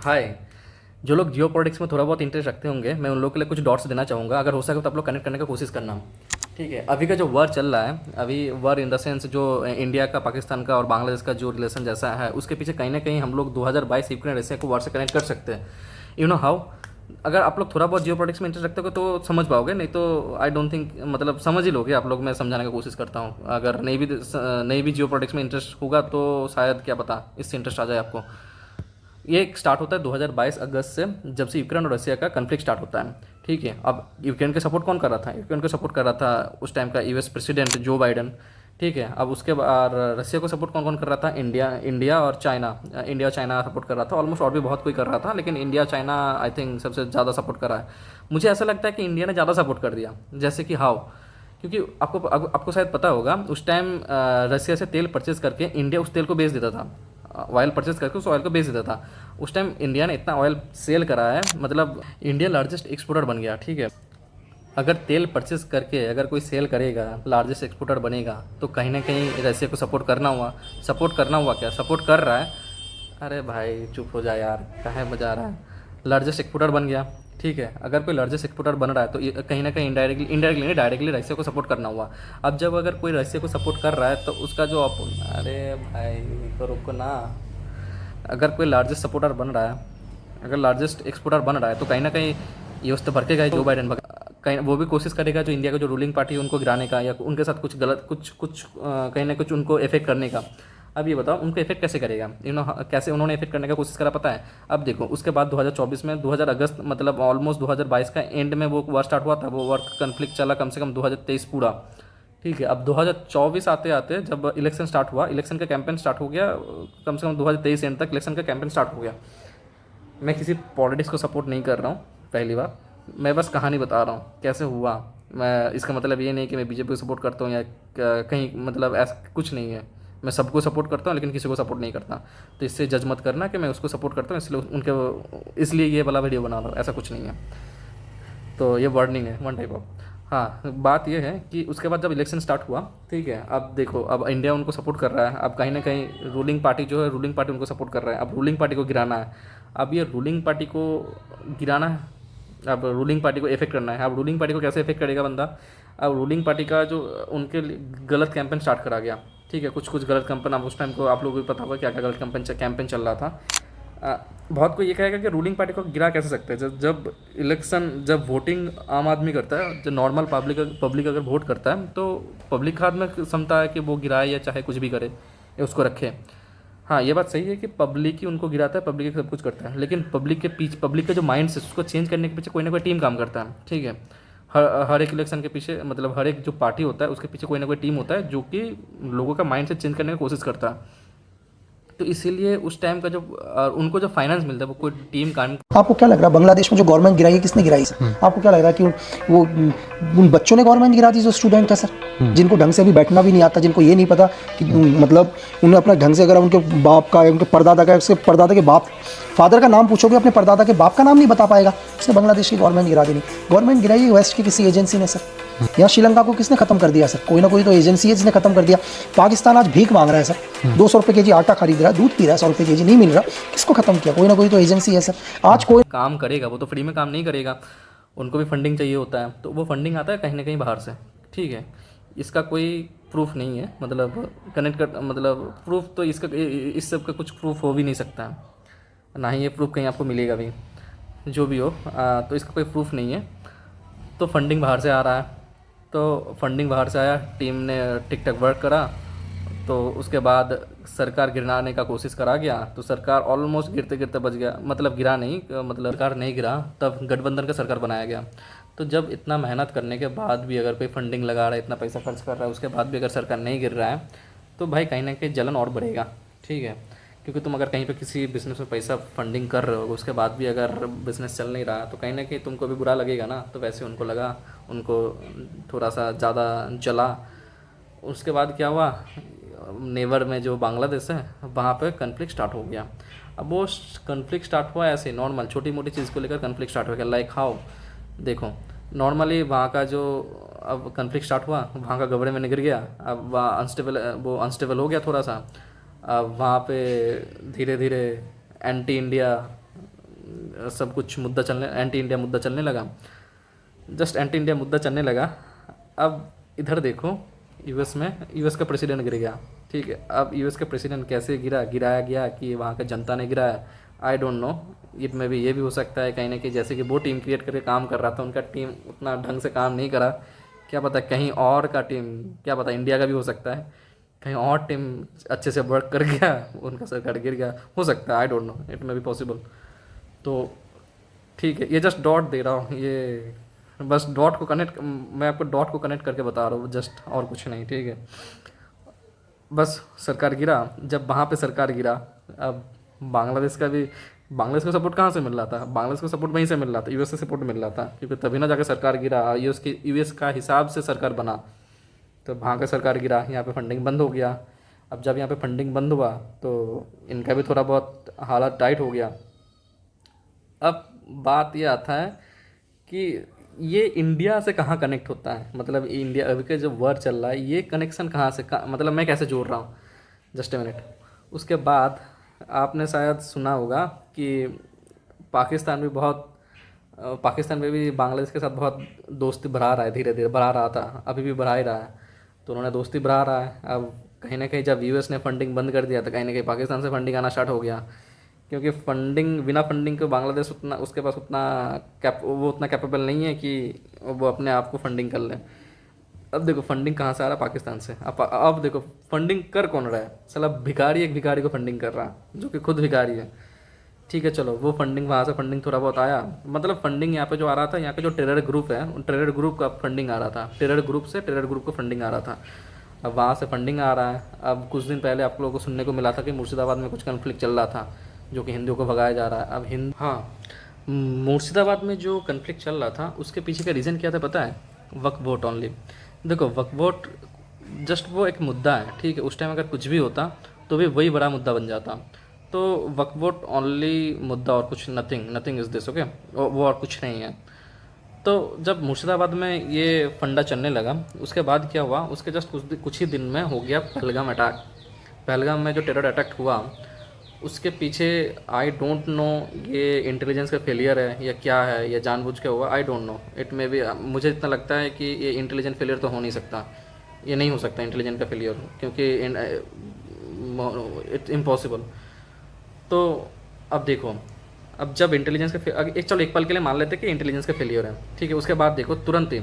हाय। जो लोग जियो पॉलिटिक्स में थोड़ा बहुत इंटरेस्ट रखते होंगे, मैं उन लोगों के लिए कुछ डॉट्स देना चाहूँगा। अगर हो सके तो आप लोग कनेक्ट करने का कोशिश करना। ठीक है, अभी का जो वॉर चल रहा है, अभी वॉर इन द सेंस जो इंडिया का, पाकिस्तान का और बांग्लादेश का जो रिलेशन जैसा है, उसके पीछे कहीं ना कहीं हम लोग 2022 यूक्रेन रशिया को वॉर से कनेक्ट कर सकते हैं। You know how? अगर आप लोग थोड़ा बहुत जियो पॉलिटिक्स में इंटरेस्ट रखते हो तो समझ पाओगे, नहीं तो आई डोंट थिंक, मतलब समझ ही लोगे आप लोग। मैं समझाने की कोशिश करता हूँ। अगर नहीं भी जियो पॉलिटिक्स में इंटरेस्ट होगा तो शायद क्या पता इससे इंटरेस्ट आ जाए आपको। ये स्टार्ट होता है 2022 अगस्त से, जब से यूक्रेन और रशिया का कन्फ्लिक्ट स्टार्ट होता है। ठीक है, अब यूक्रेन के सपोर्ट कौन कर रहा था? यूक्रेन को सपोर्ट कर रहा था उस टाइम का यूएस प्रेसिडेंट जो बाइडन। ठीक है, अब उसके बाद रशिया को सपोर्ट कौन कौन कर रहा था? इंडिया इंडिया और चाइना। इंडिया और चाइना सपोर्ट कर रहा था, ऑलमोस्ट और भी बहुत कोई कर रहा था, लेकिन इंडिया चाइना आई थिंक सबसे ज़्यादा सपोर्ट कर रहा है। मुझे ऐसा लगता है कि इंडिया ने ज़्यादा सपोर्ट कर दिया। जैसे कि हाउ? क्योंकि आपको शायद पता होगा, उस टाइम रसिया से तेल परचेज करके इंडिया उस तेल को बेच देता था। ऑयल परचेज करके उस ऑयल को बेच देता था। उस टाइम इंडिया ने इतना ऑयल सेल करा है, मतलब इंडिया लार्जेस्ट एक्सपोर्टर बन गया। ठीक है, अगर तेल परचेज करके अगर कोई सेल करेगा, लार्जेस्ट एक्सपोर्टर बनेगा, तो कहीं ना कहीं रशिया को सपोर्ट करना हुआ क्या सपोर्ट कर रहा है। अरे भाई चुप हो जा यार, काहे बजा रहा है? लार्जेस्ट एक्सपोर्टर बन गया। ठीक है, अगर कोई लार्जेस्ट एक्सपोर्टर बन रहा है तो कहीं ना कहीं इनडायरेक्टली नहीं, डायरेक्टली रशिया को सपोर्ट करना हुआ। अब जब अगर कोई रशिया को सपोर्ट कर रहा है तो उसका जो अरे भाई तो रुको ना। अगर कोई लार्जेस्ट सपोर्टर बन रहा है, अगर लार्जेस्ट एक्सपोर्टर बन रहा है, तो कहीं ना कहीं ये उस तो भड़केगा ही। जो बाइडन कहीं वो भी कोशिश करेगा जो इंडिया का जो रूलिंग पार्टी है उनको गिराने का, या उनके साथ कुछ गलत कुछ कहीं ना कुछ उनको इफेक्ट करने का। अब ये बताओ उनको इफेक्ट कैसे करेगा? कैसे उन्होंने इफेक्ट करने का कोशिश करा पता है? अब देखो, उसके बाद 2024 में 2000 अगस्त, मतलब ऑलमोस्ट 2022 का एंड में वो वॉर स्टार्ट हुआ था। वो वॉर कन्फ्लिक्ट चला कम से कम 2023 पूरा। ठीक है, अब 2024 आते आते जब इलेक्शन स्टार्ट हुआ, इलेक्शन का कैंपेन स्टार्ट हो गया, कम से कम 2023 एंड तक इलेक्शन का कैंपेन स्टार्ट हो गया। मैं किसी पॉलिटिक्स को सपोर्ट नहीं कर रहा हूँ, पहली बार। मैं बस कहानी बता रहा हूँ कैसे हुआ। मैं इसका मतलब ये नहीं कि मैं बीजेपी को सपोर्ट करता हूँ या कहीं, मतलब ऐसा कुछ नहीं है। मैं सबको सपोर्ट करता हूँ लेकिन किसी को सपोर्ट नहीं करता। तो इससे जज मत करना कि मैं उसको सपोर्ट करता हूँ इसलिए ये वाला वीडियो बना रहा हूँ, ऐसा कुछ नहीं है। तो ये वार्निंग है, वन टाइप ऑफ। हाँ, बात ये है कि उसके बाद जब इलेक्शन स्टार्ट हुआ, ठीक है, अब देखो, अब इंडिया उनको सपोर्ट कर रहा है। अब कहीं ना कहीं रूलिंग पार्टी जो है, रूलिंग पार्टी उनको सपोर्ट कर रहा है। अब रूलिंग पार्टी को गिराना है। अब ये रूलिंग पार्टी को गिराना है, अब रूलिंग पार्टी को इफेक्ट करना है। अब रूलिंग पार्टी को कैसे इफेक्ट करेगा बंदा? अब रूलिंग पार्टी का जो उनके गलत कैंपेन स्टार्ट करा गया। ठीक है, कुछ कुछ गलत कैंपेन, अब उस टाइम को आप लोगों को पता होगा क्या क्या गलत कैंपेन चल रहा था। बहुत कोई ये कहेगा कि रूलिंग पार्टी को गिरा कैसे सकते हैं? जब वोटिंग आम आदमी करता है, जब नॉर्मल पब्लिक अगर वोट करता है, तो पब्लिक के हाथ में क्षमता है कि वो गिराए या चाहे कुछ भी करे या उसको रखे। हाँ, ये बात सही है कि पब्लिक ही उनको गिराता है, पब्लिक ही सब कुछ करता है, लेकिन पब्लिक का जो माइंड है उसको चेंज करने के पीछे कोई ना कोई टीम काम करता है। ठीक है, हर एक इलेक्शन के पीछे, मतलब हर एक जो पार्टी होता है उसके पीछे कोई ना कोई टीम होता है जो कि लोगों का माइंड से चेंज करने की कोशिश करता है। तो इसीलिए उस टाइम का जो उनको जो फाइनेंस मिलता है वो कोई टीम काम। आपको क्या लग रहा है बांग्लादेश में जो गवर्नमेंट गिराई है किसने गिराई सर? आपको क्या लग रहा है कि वो उन बच्चों ने गवर्नमेंट गिरा दी जो स्टूडेंट है सर, जिनको ढंग से अभी बैठना भी नहीं आता, जिनको ये नहीं पता कि मतलब उन्हें अपना ढंग से, अगर उनके बाप का है, उनके परदादा का है, उसके परदादा के बाप फादर का नाम पूछोगे, अपने परदादा के बाप का नाम नहीं बता पाएगा। इसने बांग्लादेश की गवर्नमेंट गिरा दी। नहीं, गवर्नमेंट गिराई है वेस्ट की किसी एजेंसी ने सर। यहाँ श्रीलंका को किसने खत्म कर दिया सर? कोई ना कोई तो एजेंसी है जिसने खत्म कर दिया। पाकिस्तान आज भीख मांग रहा है सर, 200 रुपये के जी आटा खरीद रहा है, दूध पी रहा है, 100 रुपये के जी नहीं मिल रहा। किसको खत्म किया? कोई ना कोई तो एजेंसी है सर। आज कोई काम करेगा, वो तो फ्री में काम नहीं करेगा, उनको भी फंडिंग चाहिए होता है, तो वो फंडिंग आता है कहीं ना कहीं बाहर से। ठीक है, इसका कोई प्रूफ नहीं है, मतलब मतलब प्रूफ तो इस सब का कुछ प्रूफ हो भी नहीं सकता है, ना ही ये प्रूफ कहीं आपको मिलेगा भी। जो भी हो, तो इसका कोई प्रूफ नहीं है। तो फंडिंग बाहर से आ रहा है, तो फंडिंग बाहर से आया, टीम ने टिक टक वर्क करा, तो उसके बाद सरकार गिराने का कोशिश करा गया, तो सरकार ऑलमोस्ट गिरते गिरते बच गया। मतलब गिरा नहीं, मतलब सरकार नहीं गिरा, तब गठबंधन का सरकार बनाया गया। तो जब इतना मेहनत करने के बाद भी अगर कोई फंडिंग लगा रहा है, इतना पैसा खर्च कर रहा है, उसके बाद भी अगर सरकार नहीं गिर रहा है, तो भाई कहीं ना कहीं जलन और बढ़ेगा। ठीक है, क्योंकि तुम अगर कहीं पे किसी बिज़नेस में पैसा फंडिंग कर रहे हो, उसके बाद भी अगर बिज़नेस चल नहीं रहा, तो कहीं ना कहीं तुमको भी बुरा लगेगा ना। तो वैसे उनको लगा, उनको थोड़ा सा ज़्यादा जला। उसके बाद क्या हुआ, नेबर में जो बांग्लादेश है वहाँ पे कन्फ्लिक्ट स्टार्ट हो गया। अब वो कन्फ्लिक्ट स्टार्ट हुआ ऐसे नॉर्मल छोटी मोटी चीज़ को लेकर कन्फ्लिक्ट स्टार्ट हो गया। Like how? देखो, नॉर्मली वहाँ का जो अब कन्फ्लिक्ट स्टार्ट हुआ, वहाँ का गवर्नमेंट गिर गया। अब वो अनस्टेबल हो गया थोड़ा सा। अब वहाँ पे धीरे धीरे एंटी इंडिया सब कुछ मुद्दा चलने, एंटी इंडिया मुद्दा चलने लगा, जस्ट एंटी इंडिया मुद्दा चलने लगा। अब इधर देखो, यूएस में यूएस का प्रेसिडेंट गिर गया, ठीक है। अब यूएस का प्रेसिडेंट कैसे गिराया गया कि वहाँ का जनता ने गिराया, आई डोंट नो। इट में भी ये भी हो सकता है कहीं ना कहीं, जैसे कि वो टीम क्रिएट करके काम कर रहा था, उनका टीम उतना ढंग से काम नहीं करा, क्या पता कहीं और का टीम, क्या पता इंडिया का भी हो सकता है, कहीं और टीम अच्छे से वर्क कर गया, उनका सरकार गिर गया, हो सकता है, आई डोंट नो, इट में भी पॉसिबल। तो ठीक है, ये जस्ट डॉट दे रहा हूँ, ये बस डॉट को कनेक्ट, मैं आपको डॉट को कनेक्ट करके बता रहा हूँ जस्ट, और कुछ नहीं, ठीक है। बस सरकार गिरा, जब वहाँ पे सरकार गिरा, अब बांग्लादेश का भी, बांग्लादेश को सपोर्ट कहाँ से मिल रहा था, बांग्लादेश को सपोर्ट वहीं से मिल रहा था, यूएस से सपोर्ट मिल रहा था, क्योंकि तभी ना जाकर सरकार गिरा, यूएस का हिसाब से सरकार बना, तो वहाँ का सरकार गिरा, यहाँ पे फंडिंग बंद हो गया। अब जब यहाँ पे फंडिंग बंद हुआ तो इनका भी थोड़ा बहुत हालात टाइट हो गया। अब बात ये आता है कि ये इंडिया से कहाँ कनेक्ट होता है, मतलब इंडिया अभी का जो वॉर चल रहा है, ये कनेक्शन कहाँ से मतलब मैं कैसे जोड़ रहा हूँ, जस्ट ए मिनट। उसके बाद आपने शायद सुना होगा कि पाकिस्तान भी बहुत पाकिस्तान में भी बांग्लादेश के साथ बहुत दोस्ती बढ़ा रहा है, धीरे धीरे बढ़ा रहा था, अभी भी बढ़ा ही रहा है, तो उन्होंने दोस्ती बढ़ा रहा है। अब कहीं ना कहीं जब यूएस ने फंडिंग बंद कर दिया तो कहीं ना कहीं पाकिस्तान से फंडिंग आना स्टार्ट हो गया, क्योंकि फंडिंग, बिना फंडिंग के बांग्लादेश उतना, उसके पास उतना वो उतना कैपेबल नहीं है कि वो अपने आप को फंडिंग कर ले। अब देखो फंडिंग कहाँ से आ रहा है, पाकिस्तान से। अब देखो फंडिंग कर कौन रहा है, साला भिखारी एक भिखारी को फंडिंग कर रहा है, जो कि खुद भिखारी है, ठीक है। चलो वो फंडिंग, वहाँ से फंडिंग थोड़ा बहुत आया, मतलब फंडिंग यहाँ पे जो आ रहा था, यहाँ के जो टेरर ग्रुप है, उन टेरर ग्रुप का फंडिंग आ रहा था, टेरर ग्रुप से टेरर ग्रुप को फंडिंग आ रहा था। अब वहाँ से फंडिंग आ रहा है। अब कुछ दिन पहले आप लोगों को सुनने को मिला था कि मुर्शिदाबाद में कुछ कन्फ्लिक्ट चल रहा था, जो कि हिंदुओं को भगाया जा रहा है। अब मुर्शिदाबाद में जो कन्फ्लिक्ट चल रहा था, उसके पीछे का रीज़न क्या था पता है? वक्फ बोर्ड ओनली। देखो वक्फ बोर्ड जस्ट वो एक मुद्दा है, ठीक है। उस टाइम अगर कुछ भी होता तो भी वही बड़ा मुद्दा बन जाता। तो वक्फ बोर्ड ओनली मुद्दा, और कुछ नथिंग इज़ दिस, ओके, वो और कुछ नहीं है। तो जब मुर्शिदाबाद में ये फंडा चलने लगा, उसके बाद क्या हुआ, उसके जस्ट कुछ ही दिन में हो गया पहलगाम अटैक। पहलगाम में जो टेरर अटैक हुआ, उसके पीछे आई डोंट नो ये इंटेलिजेंस का फेलियर है या क्या है, या जानबूझ के हुआ, आई डोंट नो। इट में भी मुझे इतना लगता है कि ये इंटेलिजेंट फेलियर तो हो नहीं सकता, ये नहीं हो सकता इंटेलिजेंट का फेलियर, क्योंकि इट्स इम्पॉसिबल। तो अब देखो, अब जब इंटेलिजेंस का चलो एक पल के लिए मान लेते हैं कि इंटेलिजेंस का फेलियर है, ठीक है। उसके बाद देखो तुरंत ही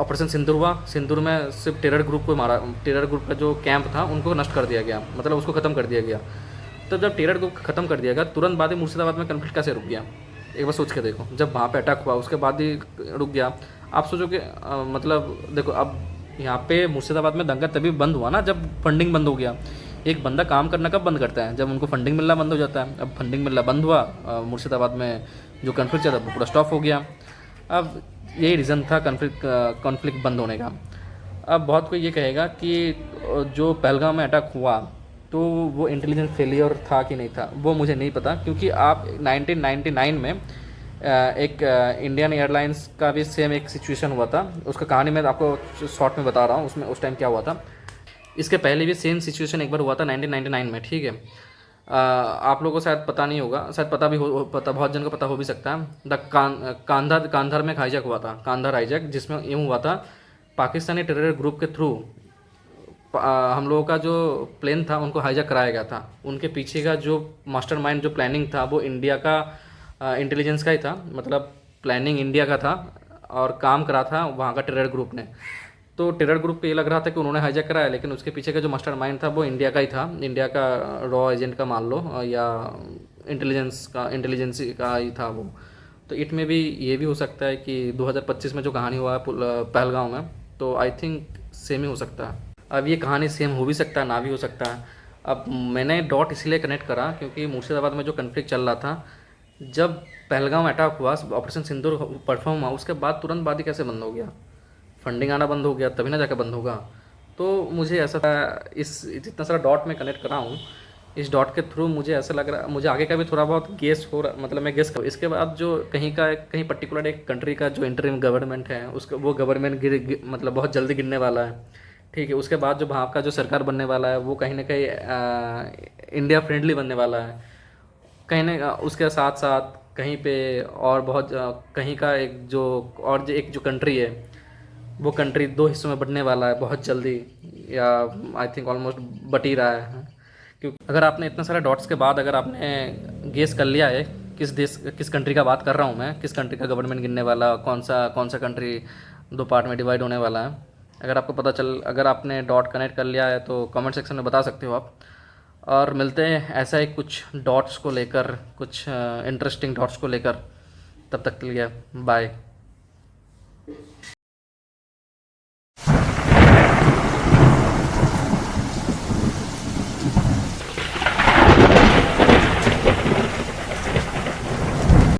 ऑपरेशन सिंदूर हुआ। सिंदूर में सिर्फ टेरर ग्रुप को मारा, टेरर ग्रुप का जो कैंप था उनको नष्ट कर दिया गया, मतलब उसको ख़त्म कर दिया गया। तो जब टेरर ग्रुप ख़त्म कर दिया गया, तुरंत बाद ही मुर्शिदाबाद में कन्फ्लिक्ट कैसे रुक गया, एक बार सोच के देखो। जब वहाँ पे अटैक हुआ उसके बाद ही रुक गया। आप सोचो कि मतलब देखो, अब यहाँ पे मुर्शिदाबाद में दंगा तभी बंद हुआ ना जब फंडिंग बंद हो गया। एक बंदा काम करना कब बंद करता है? जब उनको फंडिंग मिलना बंद हो जाता है। अब फंडिंग मिलना बंद हुआ, मुर्शिदाबाद में जो कन्फ्लिक्ट चला वो पूरा स्टॉप हो गया। अब यही रीज़न था कॉन्फ्लिक्ट बंद होने का। अब बहुत कोई ये कहेगा कि जो पहलगाम में अटैक हुआ तो वो इंटेलिजेंस फेलियर था कि नहीं था, वो मुझे नहीं पता, क्योंकि आप 1999 में एक इंडियन एयरलाइंस का भी सेम एक सिचुएशन हुआ था। उसका कहानी मैं आपको शॉर्ट में बता रहा हूँ, उसमें उस टाइम क्या हुआ था। इसके पहले भी सेम सिचुएशन एक बार हुआ था 1999 में, ठीक है। आप लोगों को शायद पता नहीं होगा, शायद पता भी हो, पता बहुत जन को पता हो भी सकता है। कांधार में एक हाईजैक हुआ था, कांधार हाईजैक, जिसमें यूँ हुआ था पाकिस्तानी टेरर ग्रुप के थ्रू हम लोगों का जो प्लेन था उनको हाईजैक कराया गया था। उनके पीछे का जो मास्टरमाइंड, जो प्लानिंग था, वो इंडिया का इंटेलिजेंस का ही था, मतलब प्लानिंग इंडिया का था और काम करा था वहाँ का टेरर ग्रुप ने। तो टेरर ग्रुप को ये लग रहा था कि उन्होंने हाईजैक कराया, लेकिन उसके पीछे का जो मास्टरमाइंड था वो इंडिया का ही था, इंडिया का रॉ एजेंट का मान लो, या इंटेलिजेंसी का ही था वो। तो इट में भी ये भी हो सकता है कि 2025 में जो कहानी हुआ है पहलगाम में, तो आई थिंक सेम ही हो सकता है। अब ये कहानी सेम हो भी सकता है, ना भी हो सकता है। अब मैंने डॉट इसलिए कनेक्ट करा क्योंकि मुर्शिदाबाद में जो कन्फ्लिक्ट चल रहा था, जब पहलगाम अटैक हुआ, ऑपरेशन सिंदूर परफॉर्म हुआ, उसके बाद तुरंत बाद ही कैसे बंद हो गया? फंडिंग आना बंद हो गया तभी ना जाकर बंद होगा। तो मुझे ऐसा था, इस जितना सारा डॉट में कनेक्ट करा हूँ, इस डॉट के थ्रू मुझे ऐसा लग रहा, मुझे आगे का भी थोड़ा बहुत गेस हो रहा, मतलब मैं गेस कर। इसके बाद जो कहीं पर्टिकुलर एक कंट्री का जो इंटरिम गवर्नमेंट है, उसका वो गवर्नमेंट मतलब बहुत जल्दी गिरने वाला है, ठीक है। उसके बाद जो वहाँ का जो सरकार बनने वाला है वो कहीं ना कहीं इंडिया फ्रेंडली बनने वाला है, कहीं ना उसके साथ साथ कहीं पे और बहुत कहीं का एक जो कंट्री है वो कंट्री दो हिस्सों में बंटने वाला है बहुत जल्दी, या I think almost but he रहा है। क्योंकि अगर आपने इतने सारे डॉट्स के बाद अगर आपने गेस कर लिया है किस कंट्री का बात कर रहा हूँ मैं, किस कंट्री का गवर्नमेंट गिनने वाला, कौन सा कंट्री दो पार्ट में डिवाइड होने वाला है, अगर आपने डॉट कनेक्ट कर लिया है तो कमेंट सेक्शन में बता सकते हो आप। और मिलते हैं ऐसा ही कुछ डॉट्स को लेकर, कुछ इंटरेस्टिंग डॉट्स को लेकर। तब तक के लिए बाय।